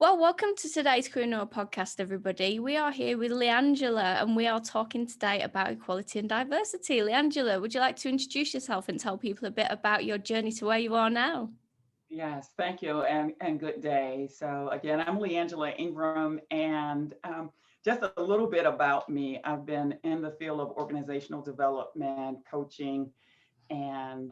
Well, welcome to today's Career Note podcast, everybody. We are here with Leangela, and we are talking today about equality and diversity. Leangela, would you like to introduce yourself and tell people a bit about your journey to where you are now? Yes, thank you, and good day. So again, I'm Leangela Ingram, and just a little bit about me. I've been in the field of organizational development, coaching, and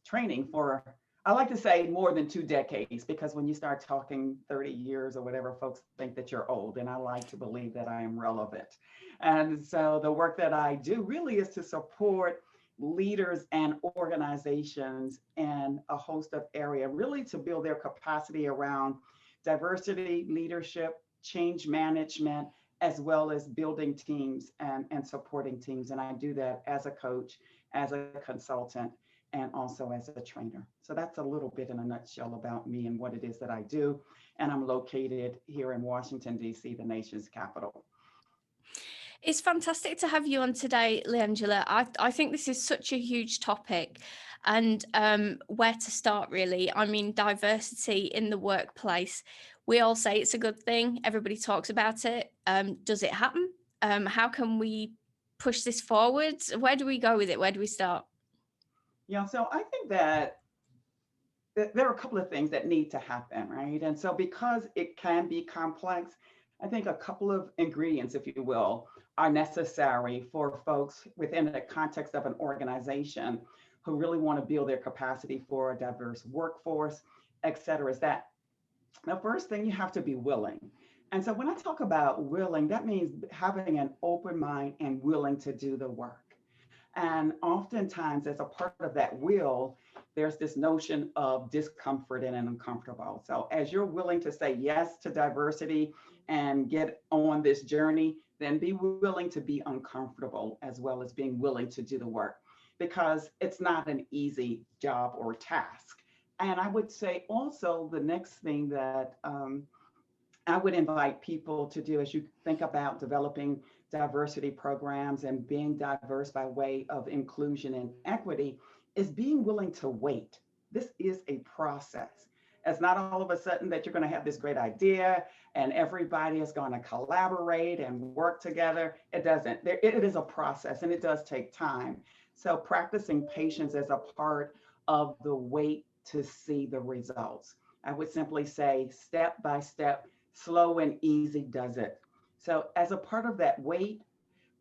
training for, I like to say, more than 2 decades, because when you start talking 30 years or whatever, folks think that you're old, and I like to believe that I am relevant. And so the work that I do really is to support leaders and organizations in a host of area, really to build their capacity around diversity, leadership, change management, as well as building teams and supporting teams. And I do that as a coach, as a consultant, and also as a trainer. So that's a little bit in a nutshell about me and what it is that I do. And I'm located here in Washington, D.C., the nation's capital. It's fantastic to have you on today, Leangela. I think this is such a huge topic, and where to start, really. I mean, diversity in the workplace. We all say it's a good thing. Everybody talks about it. Does it happen? How can we push this forward? Where do we go with it? Where do we start? Yeah, so I think that there are a couple of things that need to happen, right? And so because it can be complex, I think a couple of ingredients, if you will, are necessary for folks within the context of an organization who really want to build their capacity for a diverse workforce, et cetera, is that the first thing, you have to be willing. And so when I talk about willing, that means having an open mind and willing to do the work. And oftentimes, as a part of that will, there's this notion of discomfort and uncomfortable. So as you're willing to say yes to diversity and get on this journey, then be willing to be uncomfortable, as well as being willing to do the work, because it's not an easy job or task. And I would say also the next thing that I would invite people to do as you think about developing diversity programs and being diverse by way of inclusion and equity is being willing to wait. This is a process. It's not all of a sudden that you're going to have this great idea and everybody is going to collaborate and work together. It doesn't. It is a process, and it does take time. So practicing patience as a part of the wait to see the results. I would simply say step by step, slow and easy does it. So as a part of that wait,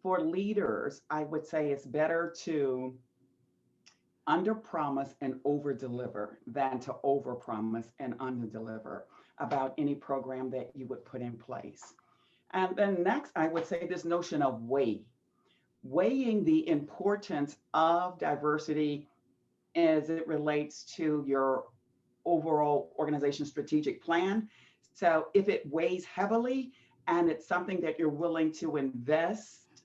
for leaders, I would say it's better to under promise and over deliver than to over promise and under deliver about any program that you would put in place. And then next, I would say this notion of weighing the importance of diversity as it relates to your overall organization strategic plan. So if it weighs heavily and it's something that you're willing to invest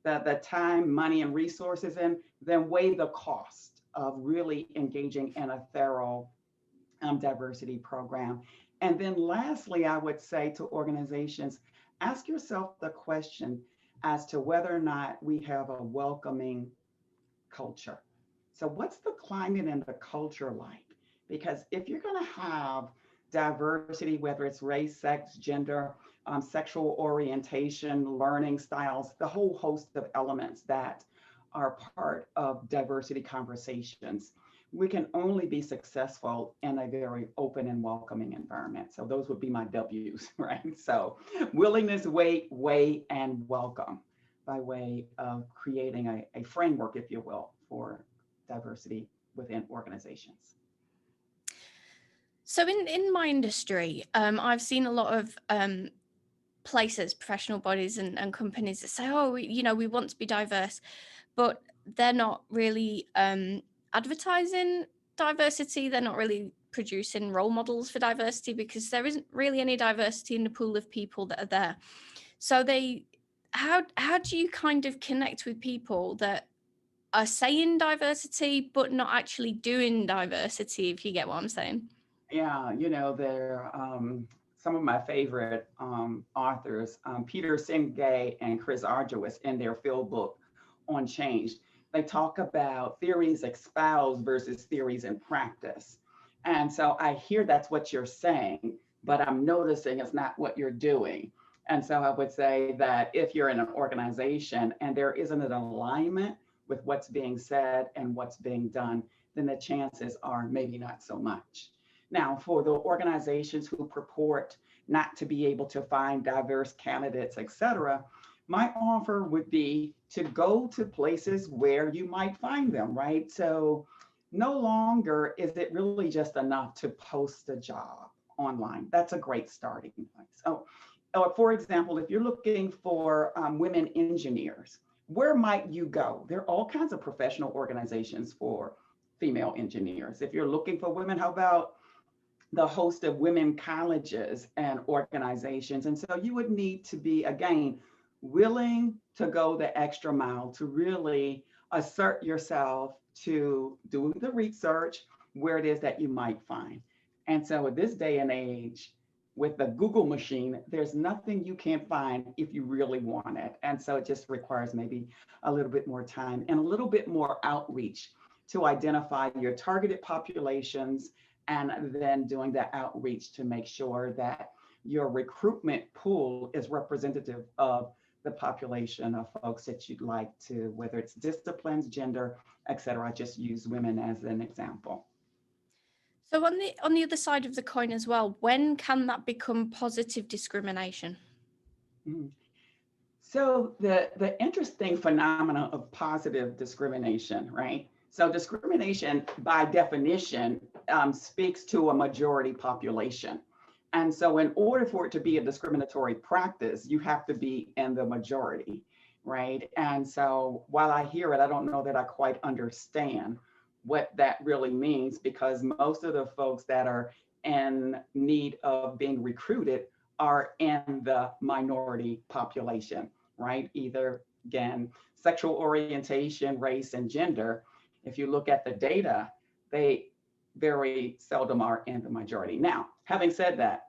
the time, money, and resources in, then weigh the cost of really engaging in a thorough diversity program. And then lastly, I would say to organizations, ask yourself the question as to whether or not we have a welcoming culture. So what's the climate and the culture like? Because if you're going to have diversity, whether it's race, sex, gender, sexual orientation, learning styles, the whole host of elements that are part of diversity conversations, we can only be successful in a very open and welcoming environment. So those would be my W's, right? So willingness, wait, weigh, and welcome by way of creating a framework, if you will, for diversity within organizations. So in my industry, I've seen a lot of places, professional bodies and companies that say, oh, we want to be diverse, but they're not really advertising diversity. They're not really producing role models for diversity because there isn't really any diversity in the pool of people that are there. So how do you kind of connect with people that are saying diversity, but not actually doing diversity, if you get what I'm saying? Yeah, they're some of my favorite authors, Peter Senge and Chris Argyris, in their field book on change. They talk about theories espoused versus theories in practice. And so I hear that's what you're saying. but I'm noticing it's not what you're doing. And so I would say that if you're in an organization and there isn't an alignment with what's being said and what's being done, then the chances are maybe not so much. Now, for the organizations who purport not to be able to find diverse candidates, et cetera, my offer would be to go to places where you might find them, right? So no longer is it really just enough to post a job online. That's a great starting point. So, for example, if you're looking for women engineers, where might you go? There are all kinds of professional organizations for female engineers. If you're looking for women, how about the host of women colleges and organizations? And so you would need to be, again, willing to go the extra mile to really assert yourself, to do the research where it is that you might find. And so at this day and age, with the Google machine, there's nothing you can't find if you really want it. And so it just requires maybe a little bit more time and a little bit more outreach to identify your targeted populations, and then doing that outreach to make sure that your recruitment pool is representative of the population of folks that you'd like to, whether it's disciplines, gender, et cetera. I just use women as an example. So on the other side of the coin as well, when can that become positive discrimination? Mhm. So the interesting phenomena of positive discrimination, right? So discrimination by definition speaks to a majority population. And so in order for it to be a discriminatory practice, you have to be in the majority, right? And so while I hear it, I don't know that I quite understand what that really means, because most of the folks that are in need of being recruited are in the minority population, right? Either, again, sexual orientation, race, and gender. If you look at the data, they very seldom are in the majority. Now, having said that,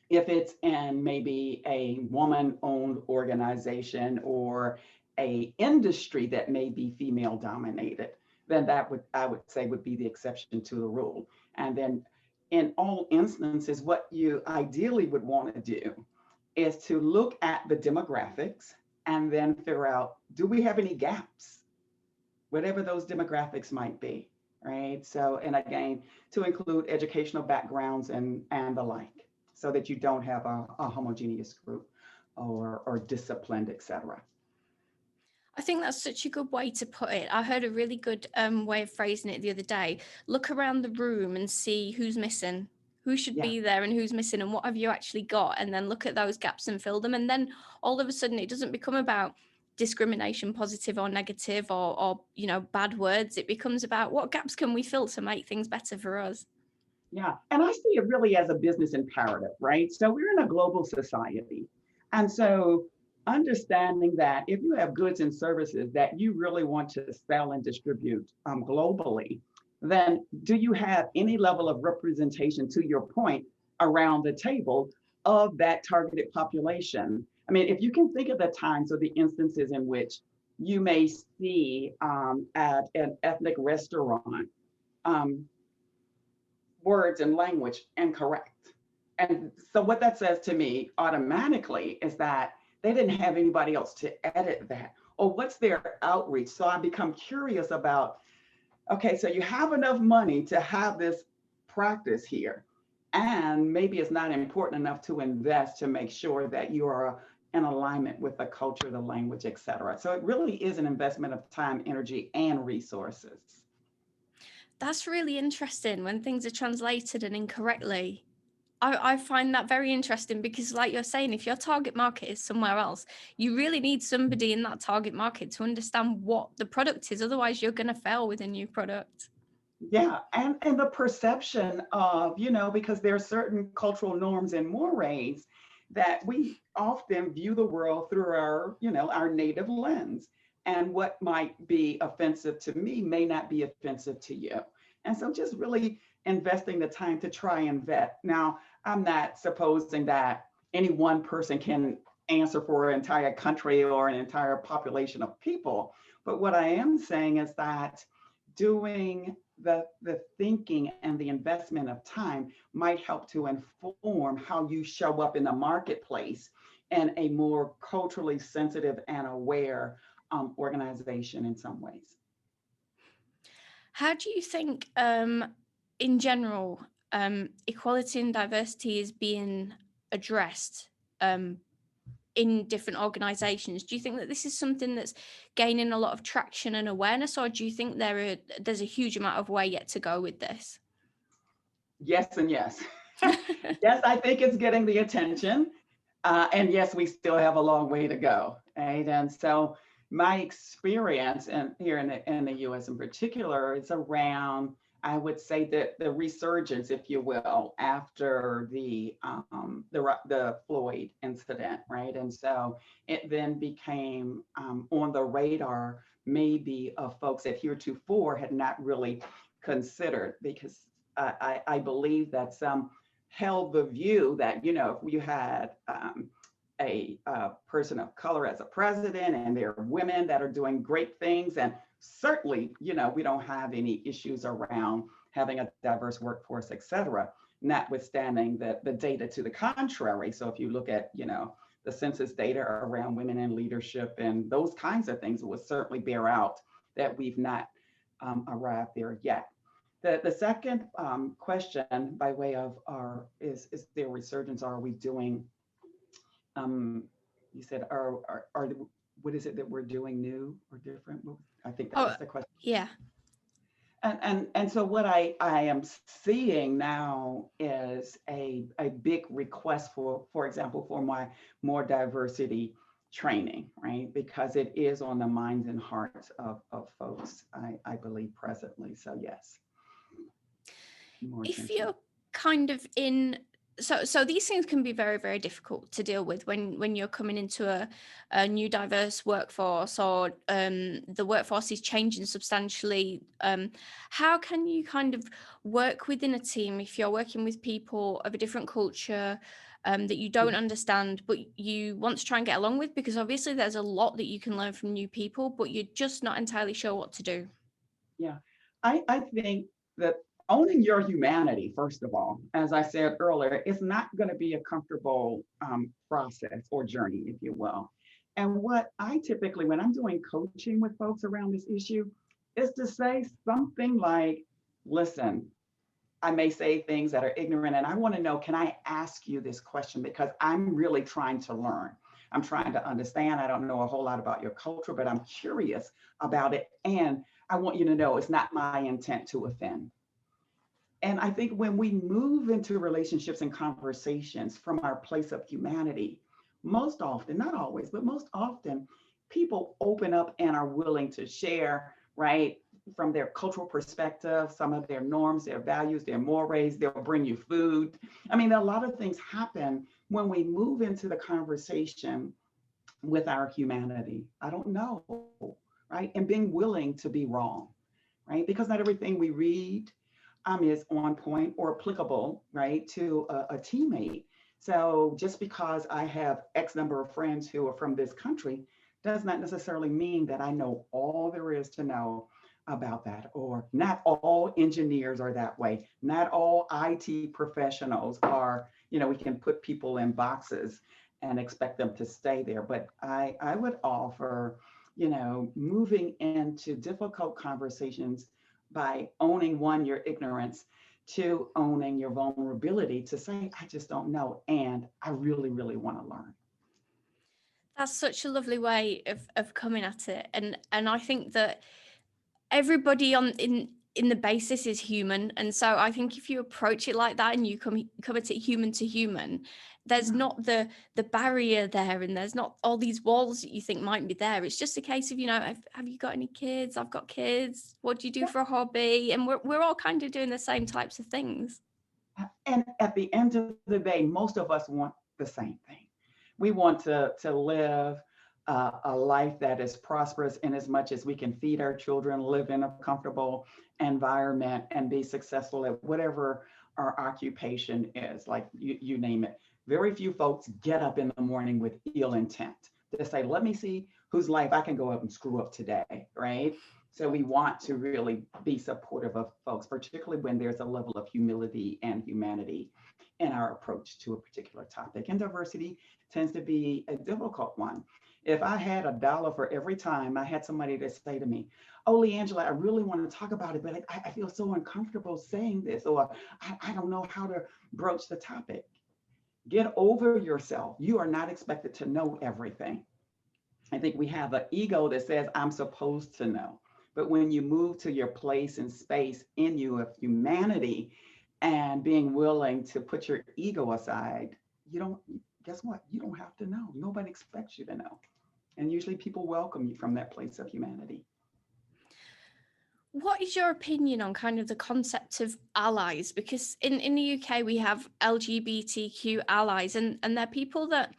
if it's in maybe a woman-owned organization or a industry that may be female dominated, then that would, I would say, would be the exception to the rule. And then in all instances, what you ideally would want to do is to look at the demographics and then figure out, do we have any gaps? Whatever those demographics might be, right? So, and again, to include educational backgrounds and the like, so that you don't have a homogeneous group or disciplined, et cetera. I think that's such a good way to put it. I heard a really good way of phrasing it the other day. Look around the room and see who's missing, who should Yeah. be there and who's missing, and what have you actually got, and then look at those gaps and fill them. And then all of a sudden it doesn't become about discrimination, positive or negative, or you know, bad words. It becomes about what gaps can we fill to make things better for us. Yeah, and I see it really as a business imperative, right? So we're in a global society. And so understanding that if you have goods and services that you really want to sell and distribute globally, then do you have any level of representation, to your point, around the table of that targeted population? I mean, if you can think of the times or the instances in which you may see at an ethnic restaurant, words and language incorrect. And so what that says to me automatically is that they didn't have anybody else to edit that. Or what's their outreach? So I become curious about, okay, so you have enough money to have this practice here, and maybe it's not important enough to invest to make sure that you are in alignment with the culture, the language, et cetera. So it really is an investment of time, energy, and resources. That's really interesting when things are translated and incorrectly. I find that very interesting because, like you're saying, if your target market is somewhere else, you really need somebody in that target market to understand what the product is. Otherwise, you're going to fail with a new product. Yeah, and the perception of, because there are certain cultural norms and mores that we often view the world through our native lens. And what might be offensive to me may not be offensive to you. And so just really investing the time to try and vet. Now, I'm not supposing that any one person can answer for an entire country or an entire population of people. But what I am saying is that doing the thinking and the investment of time might help to inform how you show up in the marketplace in a more culturally sensitive and aware organization in some ways. How do you think, in general, equality and diversity is being addressed um, in different organizations? Do you think that this is something that's gaining a lot of traction and awareness, or do you think there's a huge amount of way yet to go with this? Yes and yes. Yes, I think it's getting the attention. And yes, we still have a long way to go. Right. And so my experience here in the US in particular is around, I would say that the resurgence, if you will, after the Floyd incident, right? And so it then became on the radar, maybe of folks that heretofore had not really considered, because I believe that some held the view that, you know, if you had a person of color as a president and there are women that are doing great things, and certainly, you know, we don't have any issues around having a diverse workforce, et cetera, notwithstanding the data to the contrary. So if you look at, you know, the census data around women in leadership and those kinds of things, it would certainly bear out that we've not arrived there yet. The second question by way of is there resurgence? Are we doing, you said, what is it that we're doing new or different? I think that was the question. Yeah. And so what I am seeing now is a big request for example, for my more diversity training, right? Because it is on the minds and hearts of folks, I believe presently. So yes. If you're kind of in, so these things can be very, very difficult to deal with when you're coming into a new diverse workforce, or the workforce is changing substantially. How can you kind of work within a team if you're working with people of a different culture that you don't understand, but you want to try and get along with? Because obviously there's a lot that you can learn from new people, but you're just not entirely sure what to do. Yeah, I think that owning your humanity, first of all, as I said earlier, is not going to be a comfortable process or journey, if you will. And what I typically, when I'm doing coaching with folks around this issue, is to say something like, listen, I may say things that are ignorant, and I want to know, can I ask you this question? Because I'm really trying to learn. I'm trying to understand. I don't know a whole lot about your culture, but I'm curious about it. And I want you to know it's not my intent to offend. And I think when we move into relationships and conversations from our place of humanity, most often, not always, but most often, people open up and are willing to share, right? From their cultural perspective, some of their norms, their values, their mores, they'll bring you food. I mean, a lot of things happen when we move into the conversation with our humanity. I don't know, right? And being willing to be wrong, right? Because not everything we read is on point or applicable, right, to a teammate. So just because I have X number of friends who are from this country does not necessarily mean that I know all there is to know about that, or not all engineers are that way. Not all IT professionals are, you know, we can put people in boxes and expect them to stay there. But I would offer, you know, moving into difficult conversations by owning, one, your ignorance, two, owning your vulnerability to say, I just don't know. And I really, really want to learn. That's such a lovely way of coming at it. And I think that everybody in the basis is human. And so I think if you approach it like that and you come at it human to human, there's not the barrier there, and there's not all these walls that you think might be there. It's just a case of, you know, have you got any kids? I've got kids. What do you do for a hobby? And we're all kind of doing the same types of things. And at the end of the day, most of us want the same thing. We want to live a life that is prosperous in as much as we can feed our children, live in a comfortable environment, and be successful at whatever our occupation is, like you name it. Very few folks get up in the morning with ill intent to say, let me see whose life I can go up and screw up today, right? So we want to really be supportive of folks, particularly when there's a level of humility and humanity in our approach to a particular topic. And diversity tends to be a difficult one. If I had $1 for every time I had somebody to say to me, "Oh, Leangela, I really want to talk about it, but I feel so uncomfortable saying this," or I don't know how to broach the topic. Get over yourself. You are not expected to know everything. I think we have an ego that says, "I'm supposed to know." But when you move to your place and space in you of humanity and being willing to put your ego aside, you don't, guess what? You don't have to know. Nobody expects you to know. And usually people welcome you from that place of humanity. What is your opinion on kind of the concept of allies? Because in the UK we have LGBTQ allies, and they're people that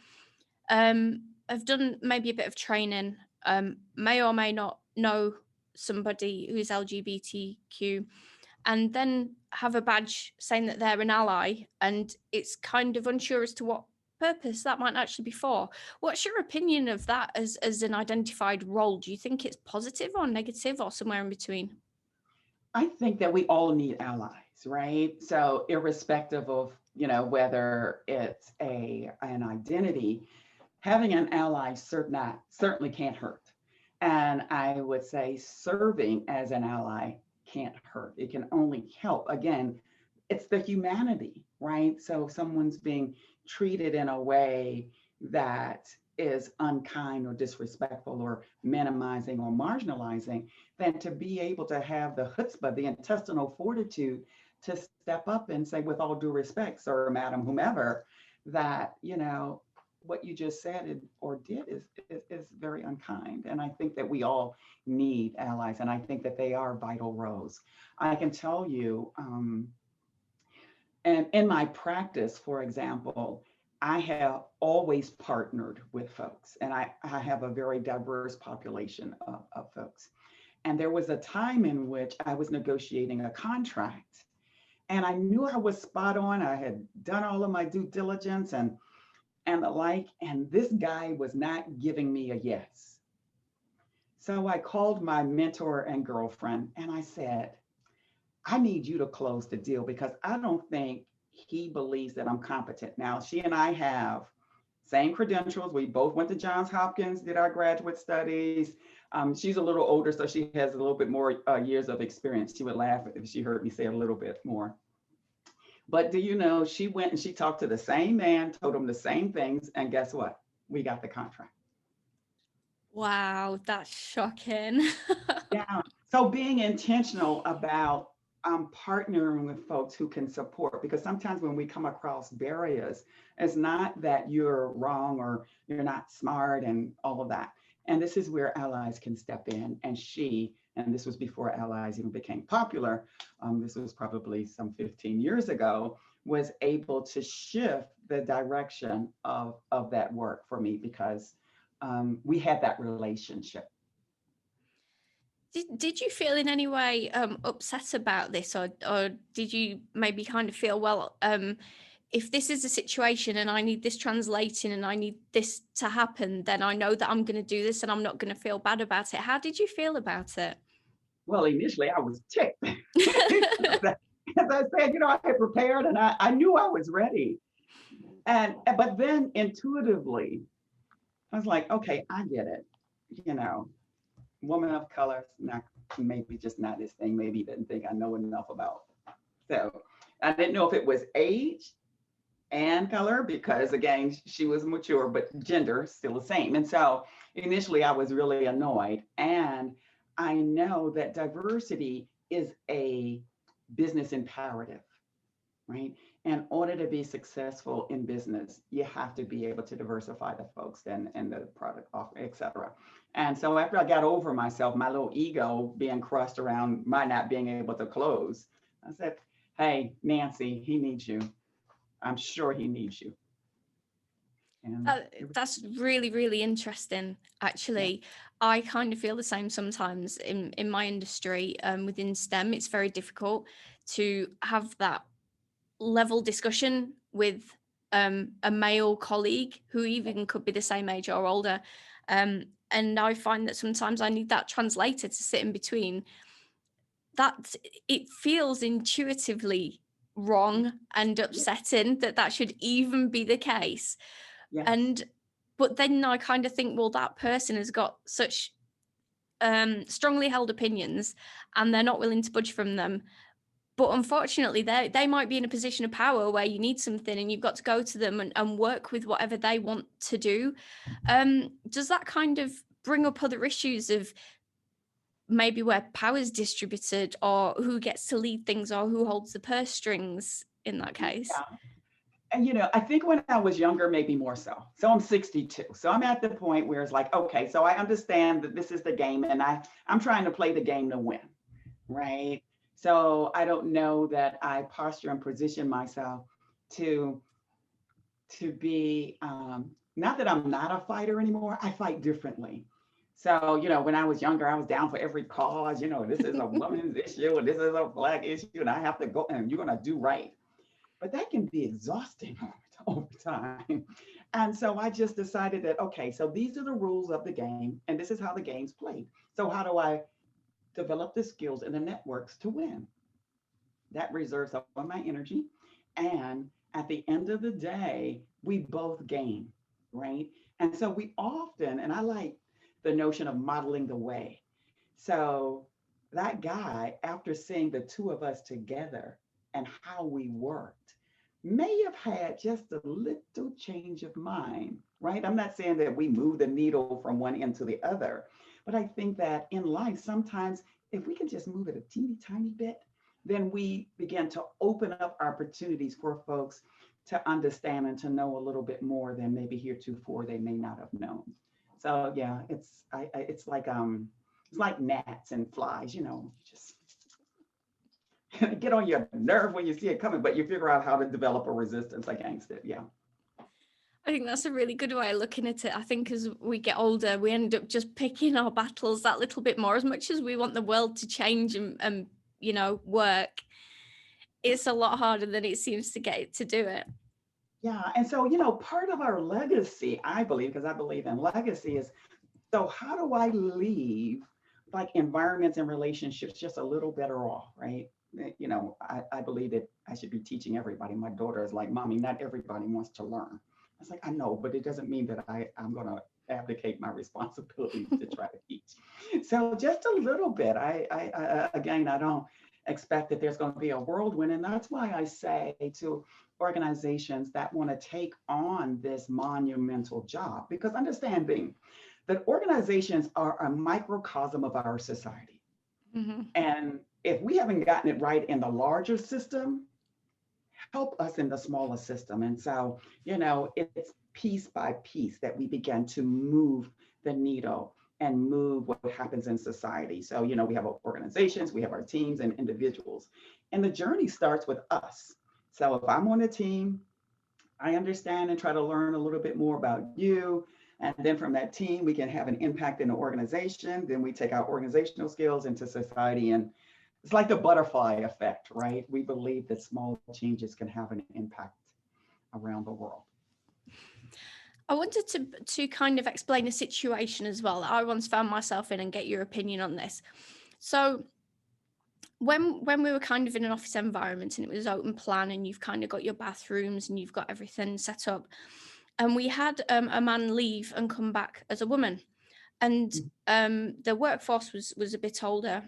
have done maybe a bit of training, may or may not know somebody who is LGBTQ, and then have a badge saying that they're an ally, and it's kind of unsure as to what purpose that might actually be for. What's your opinion of that as an identified role? Do you think it's positive or negative or somewhere in between? I think that we all need allies, right? So irrespective of, whether it's an identity, having an ally certainly can't hurt. And I would say serving as an ally can't hurt. It can only help. Again, it's the humanity, right? So if someone's being treated in a way that is unkind or disrespectful or minimizing or marginalizing, then to be able to have the chutzpah, the intestinal fortitude to step up and say, with all due respect, sir, madam, whomever, that, what you just said or did is very unkind. And I think that we all need allies, and I think that they are vital roles. I can tell you, and in my practice, for example, I have always partnered with folks, and I have a very diverse population of folks. And there was a time in which I was negotiating a contract, and I knew I was spot on. I had done all of my due diligence and the like, and this guy was not giving me a yes. So I called my mentor and girlfriend, and I said, "I need you to close the deal because I don't think he believes that I'm competent." Now, she and I have same credentials. We both went to Johns Hopkins, did our graduate studies. She's a little older, so she has a little bit more years of experience. She would laugh if she heard me say a little bit more. But do you know, she went and she talked to the same man, told him the same things, and guess what? We got the contract. Wow, that's shocking. Yeah. So being intentional about partnering with folks who can support, because sometimes when we come across barriers, it's not that you're wrong or you're not smart and all of that. And this is where allies can step in. And this was before allies even became popular. This was probably some 15 years ago, was able to shift the direction of that work for me because we had that relationship. Did you feel in any way upset about this, or did you maybe kind of feel, well, if this is a situation and I need this translating and I need this to happen, then I know that I'm going to do this and I'm not going to feel bad about it. How did you feel about it? Well, initially I was ticked. As I said, I had prepared and I knew I was ready. But then intuitively, I was like, okay, I get it. Woman of color, not maybe just not his thing. Maybe he didn't think I know enough about. So I didn't know if it was age and color, because again, she was mature, but gender still the same. And so initially I was really annoyed. And I know that diversity is a business imperative, right? In order to be successful in business, you have to be able to diversify the folks and the product offer, et cetera. And so after I got over myself, my little ego being crushed around my not being able to close, I said, "Hey, Nancy, he needs you. I'm sure he needs you." And that's really, really interesting, actually. Yeah. I kind of feel the same sometimes in my industry. Within STEM, it's very difficult to have that level discussion with a male colleague who even could be the same age or older. and I find that sometimes I need that translator to sit in between. That it feels intuitively wrong and Yeah. upsetting that that should even be the case. Yes. And but then I kind of think, well, that person has got such strongly held opinions and they're not willing to budge from them. But unfortunately, they might be in a position of power where you need something and you've got to go to them and work with whatever they want to do. Does that kind of bring up other issues of maybe where power is distributed, or who gets to lead things, or who holds the purse strings in that case? Yeah. And I think when I was younger, maybe more so. So I'm 62. So I'm at the point where it's like, okay, so I understand that this is the game and I'm trying to play the game to win, right? So I don't know that I posture and position myself to be not that I'm not a fighter anymore, I fight differently. So, when I was younger, I was down for every cause, this is a woman's issue and this is a black issue, and I have to go and you're going to do right. But that can be exhausting over time. And so I just decided that, okay, so these are the rules of the game, and this is how the game's played. So how do I develop the skills and the networks to win? That reserves all of my energy. And at the end of the day, we both gain, right? And so we often, and I like the notion of modeling the way. So that guy, after seeing the two of us together and how we worked, may have had just a little change of mind, right? I'm not saying that we move the needle from one end to the other, but I think that in life, sometimes if we can just move it a teeny tiny bit, then we begin to open up opportunities for folks to understand and to know a little bit more than maybe heretofore they may not have known. So yeah, it's like gnats and flies, just get on your nerve when you see it coming, but you figure out how to develop a resistance against it. Yeah. I think that's a really good way of looking at it. I think as we get older, we end up just picking our battles that little bit more. As much as we want the world to change and work, it's a lot harder than it seems to get it to do it. Yeah. And so, part of our legacy, I believe, because I believe in legacy, is so how do I leave like environments and relationships just a little better off, right? I believe that I should be teaching everybody. My daughter is like, Mommy, not everybody wants to learn. I was like, I know, but it doesn't mean that I'm going to abdicate my responsibilities to try to teach. So just a little bit. Again, I don't expect that there's going to be a whirlwind. And that's why I say to organizations that want to take on this monumental job, because understanding that organizations are a microcosm of our society. Mm-hmm. And if we haven't gotten it right in the larger system, help us in the smaller system. And so, it's piece by piece that we begin to move the needle and move what happens in society. So, we have our organizations, we have our teams and individuals, and the journey starts with us. So if I'm on a team, I understand and try to learn a little bit more about you. And then from that team, we can have an impact in the organization. Then we take our organizational skills into society. And it's like the butterfly effect, right? We believe that small changes can have an impact around the world. I wanted to kind of explain a situation as well that I once found myself in and get your opinion on this. So when we were kind of in an office environment and it was open plan and you've kind of got your bathrooms and you've got everything set up, and we had a man leave and come back as a woman, and the workforce was a bit older,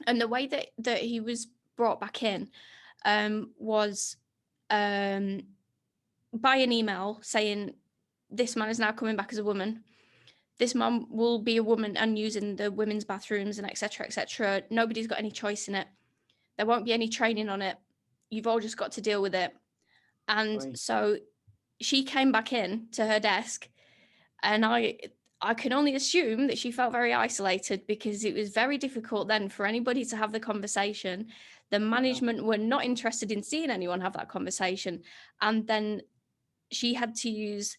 and the way that he was brought back in was by an email saying, this man is now coming back as a woman. This man will be a woman and using the women's bathrooms and etc. etc. Nobody's got any choice in it. There won't be any training on it. You've all just got to deal with it. And Right. so she came back in to her desk, and I can only assume that she felt very isolated, because it was very difficult then for anybody to have the conversation. The management were not interested in seeing anyone have that conversation. And then she had to use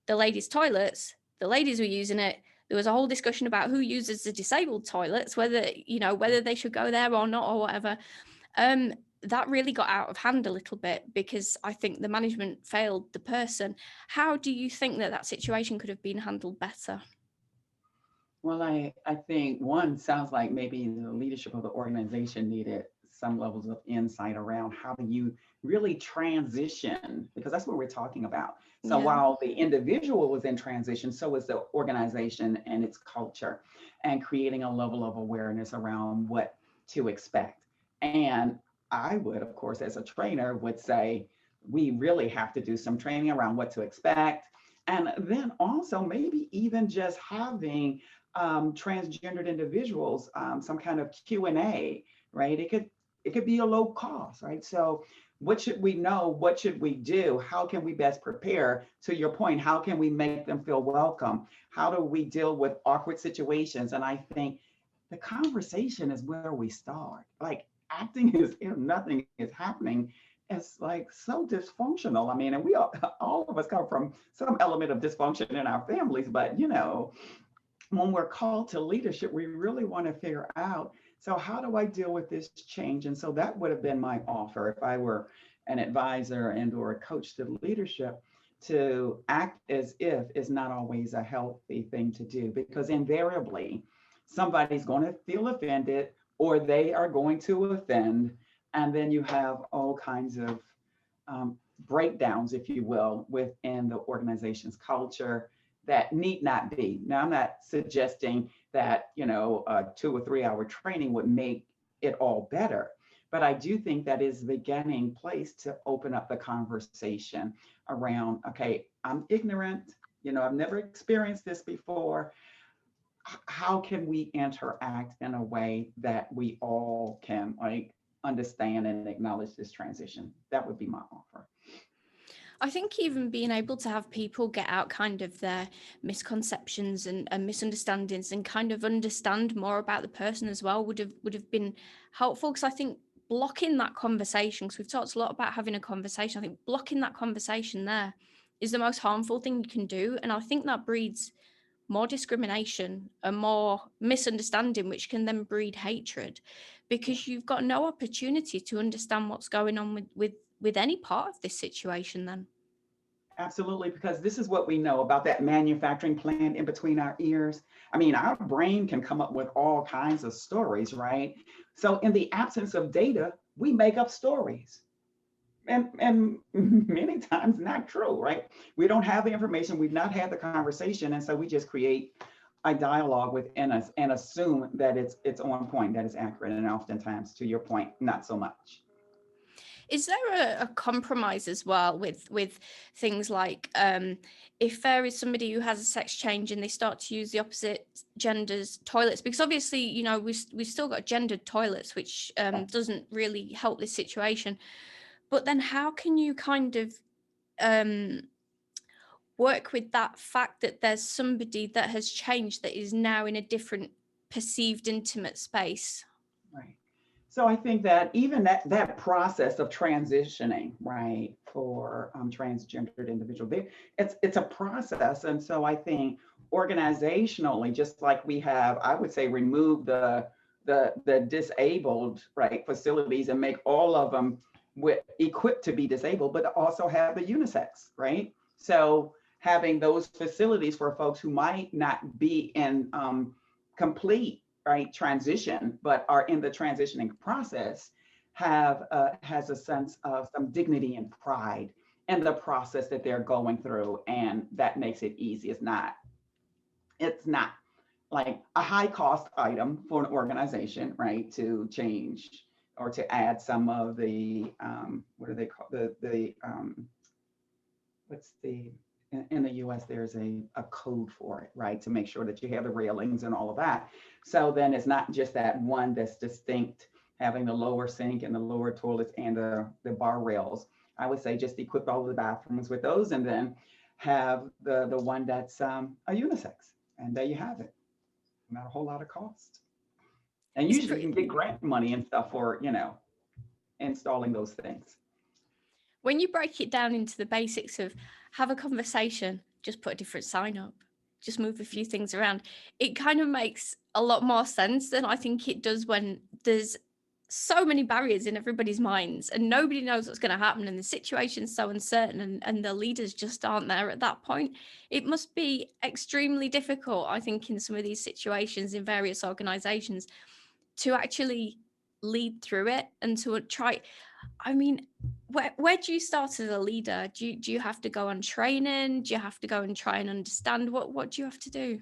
the ladies' toilets. The ladies were using it. There was a whole discussion about who uses the disabled toilets, whether they should go there or not or whatever. That really got out of hand a little bit, because I think the management failed the person. How do you think that situation could have been handled better? Well, I think one sounds like maybe the leadership of the organization needed some levels of insight around how do you really transition, because that's what we're talking about. So Yeah. while the individual was in transition, so was the organization and its culture, and creating a level of awareness around what to expect. And I would, of course, as a trainer, would say we really have to do some training around what to expect. And then also maybe even just having transgendered individuals some kind of Q&A, right? It could be a low cost, right? So what should we know? What should we do? How can we best prepare? To your point, how can we make them feel welcome? How do we deal with awkward situations? And I think the conversation is where we start. Like acting is if nothing is happening. It's like so dysfunctional. I mean, and we all of us come from some element of dysfunction in our families, but when we're called to leadership, we really want to figure out, so how do I deal with this change? And so that would have been my offer if I were an advisor and or a coach to leadership. To act as if is not always a healthy thing to do, because invariably somebody's going to feel offended or they are going to offend. And then you have all kinds of breakdowns, if you will, within the organization's culture that need not be. Now, I'm not suggesting that, a 2 or 3 hour training would make it all better, but I do think that is the beginning place to open up the conversation around, okay, I'm ignorant, I've never experienced this before. How can we interact in a way that we all can like understand and acknowledge this transition? That would be my offer. I think even being able to have people get out kind of their misconceptions and misunderstandings and kind of understand more about the person as well would have been helpful, because I think blocking that conversation, because we've talked a lot about having a conversation, I think blocking that conversation there is the most harmful thing you can do. And I think that breeds more discrimination and more misunderstanding, which can then breed hatred, because you've got no opportunity to understand what's going on with any part of this situation then. Absolutely, because this is what we know about that manufacturing plant in between our ears. I mean, our brain can come up with all kinds of stories, right? So, in the absence of data, we make up stories. And many times not true, right? We don't have the information, we've not had the conversation, and so we just create a dialogue within us and assume that it's on point, that it's accurate, and oftentimes, to your point, not so much. Is there a compromise as well with things like if there is somebody who has a sex change and they start to use the opposite gender's toilets? Because obviously, we've still got gendered toilets, which doesn't really help this situation. But then how can you kind of um, work with that fact that there's somebody that has changed that is now in a different perceived intimate space? Right. So I think that even that process of transitioning, right, for transgendered individuals, it's a process, and so I think organizationally, just like we have, I would say, remove the disabled right facilities and make all of them equipped to be disabled, but also have the unisex, right? So having those facilities for folks who might not be in complete right transition but are in the transitioning process has a sense of some dignity and pride in the process that they're going through, and that makes it easy. It's not like a high cost item for an organization, right, to change or to add some of the what do they call the what's the in the US, there's a code for it, right? To make sure that you have the railings and all of that. So then it's not just that one that's distinct, having the lower sink and the lower toilets and the bar rails. I would say just equip all of the bathrooms with those, and then have the one that's a unisex. And there you have it. Not a whole lot of cost. And It's usually you pretty. can get grant money and stuff for, installing those things. When you break it down into the basics of have a conversation, just put a different sign up, just move a few things around, it kind of makes a lot more sense than I think it does when there's so many barriers in everybody's minds, and nobody knows what's going to happen, and the situation's so uncertain, and the leaders just aren't there at that point. It must be extremely difficult, I think, in some of these situations in various organizations to actually lead through it and to try. I mean, where do you start as a leader? Do you have to go on training? Do you have to go and try and understand what do you have to do?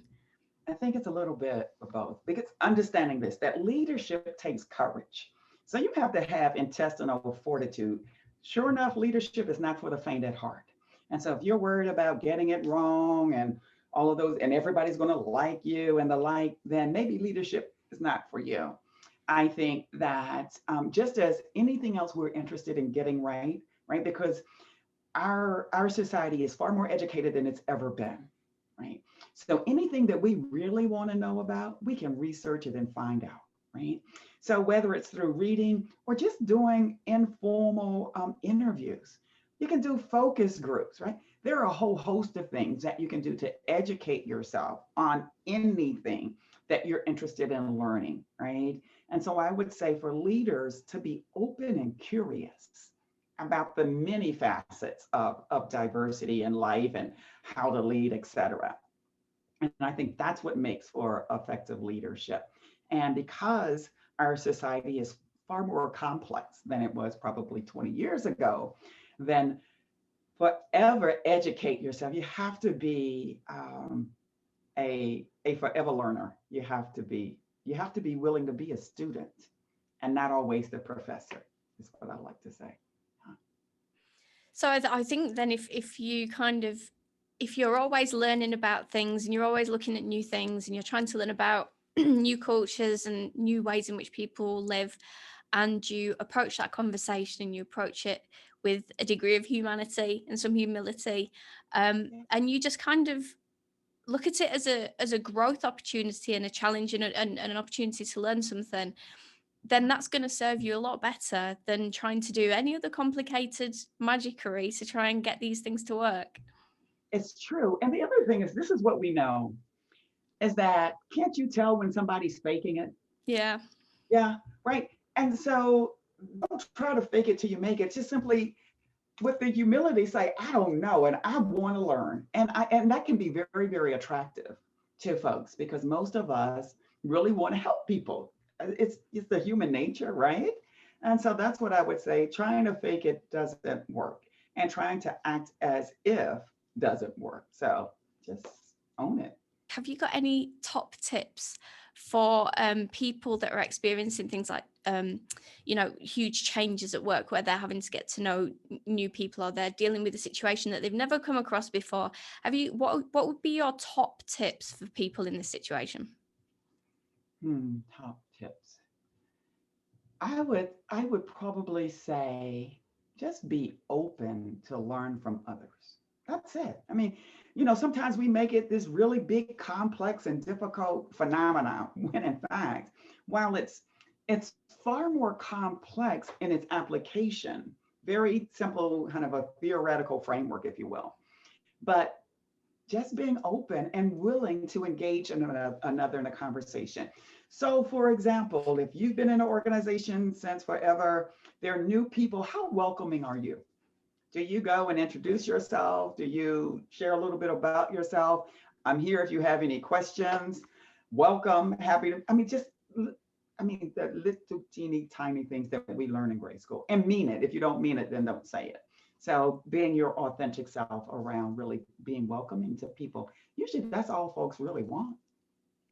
I think it's a little bit of both, because understanding this, that leadership takes courage. So you have to have intestinal fortitude. Sure enough, leadership is not for the faint at heart. And so if you're worried about getting it wrong and all of those, and everybody's going to like you and the like, then maybe leadership is not for you. I think that just as anything else we're interested in getting right, right? Because our society is far more educated than it's ever been, right? So anything that we really want to know about, we can research it and find out, right? So whether it's through reading or just doing informal interviews, you can do focus groups, right? There are a whole host of things that you can do to educate yourself on anything that you're interested in learning, right? And so I would say for leaders to be open and curious about the many facets of diversity in life and how to lead, et cetera. And I think that's what makes for effective leadership. And because our society is far more complex than it was probably 20 years ago, then forever educate yourself. You have to be a forever learner. You have to be willing to be a student and not always the professor, is what I like to say. So I think then if you kind of, if you're always learning about things and you're always looking at new things and you're trying to learn about new cultures and new ways in which people live, and you approach that conversation and you approach it with a degree of humanity and some humility, and you just kind of look at it as a growth opportunity and a challenge and an opportunity to learn something, then that's going to serve you a lot better than trying to do any other complicated magickery to try and get these things to work. It's true. And the other thing is, this is what we know, is that can't you tell when somebody's faking it? Yeah. Yeah, right. And so don't try to fake it till you make it. Just simply with the humility say, I don't know, and I want to learn. And that can be very, very attractive to folks because most of us really want to help people. It's the human nature, right? And so that's what I would say. Trying to fake it doesn't work, and trying to act as if doesn't work. So just own it. Have you got any top tips for people that are experiencing things like, huge changes at work where they're having to get to know new people, or they're dealing with a situation that they've never come across before? What would be your top tips for people in this situation? Top tips. I would probably say just be open to learn from others. That's it. I mean, sometimes we make it this really big, complex, and difficult phenomenon when in fact, while it's far more complex in its application, very simple, kind of a theoretical framework, if you will. But just being open and willing to engage in another in a conversation. So, for example, if you've been in an organization since forever, there are new people. How welcoming are you? Do you go and introduce yourself? Do you share a little bit about yourself? I'm here if you have any questions. Welcome, happy to, the little teeny tiny things that we learn in grade school, and mean it. If you don't mean it, then don't say it. So being your authentic self around really being welcoming to people, usually that's all folks really want.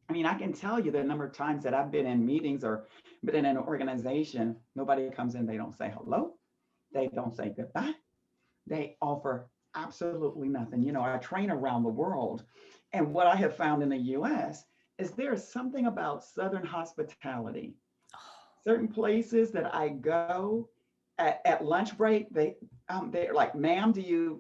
I mean, I can tell you the number of times that I've been in meetings or been in an organization, nobody comes in, they don't say hello, they don't say goodbye, they offer absolutely nothing. I train around the world, and what I have found in the US is there is something about Southern hospitality. Certain places that I go at lunch break, they're like, "Ma'am, do you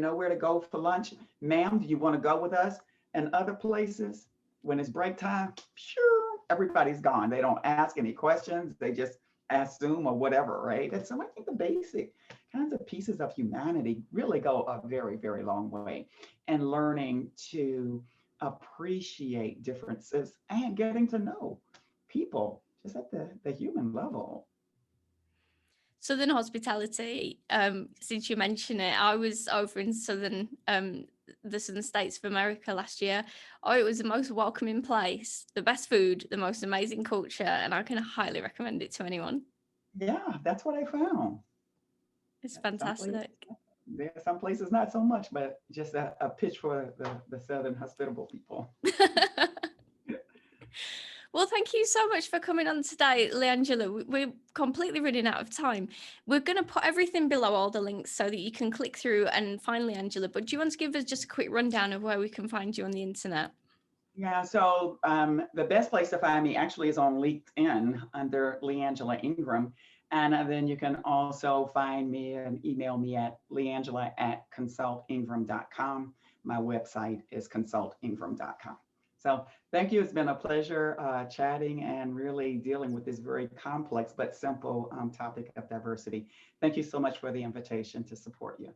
know where to go for lunch? Ma'am, do you want to go with us?" And other places, when it's break time, sure, everybody's gone. They don't ask any questions. They just assume or whatever, right? And so I think the basic kinds of pieces of humanity really go a very, very long way, and learning to appreciate differences and getting to know people just at the human level. Southern hospitality, since you mention it, I was over in the southern states of America last year. Oh, it was the most welcoming place, the best food, the most amazing culture, and I can highly recommend it to anyone. Yeah, that's what I found. It's Some places, fantastic. there are some places not so much, but just a pitch for the Southern hospitable people. Well, thank you so much for coming on today, Leangela. We're completely running out of time. We're going to put everything below, all the links, so that you can click through and find Leangela. But do you want to give us just a quick rundown of where we can find you on the internet? Yeah, so the best place to find me actually is on LinkedIn under Leangela Ingram. And then you can also find me and email me at leangela@consultingram.com. My website is consultingram.com. So thank you. It's been a pleasure chatting and really dealing with this very complex but simple topic of diversity. Thank you so much for the invitation to support you.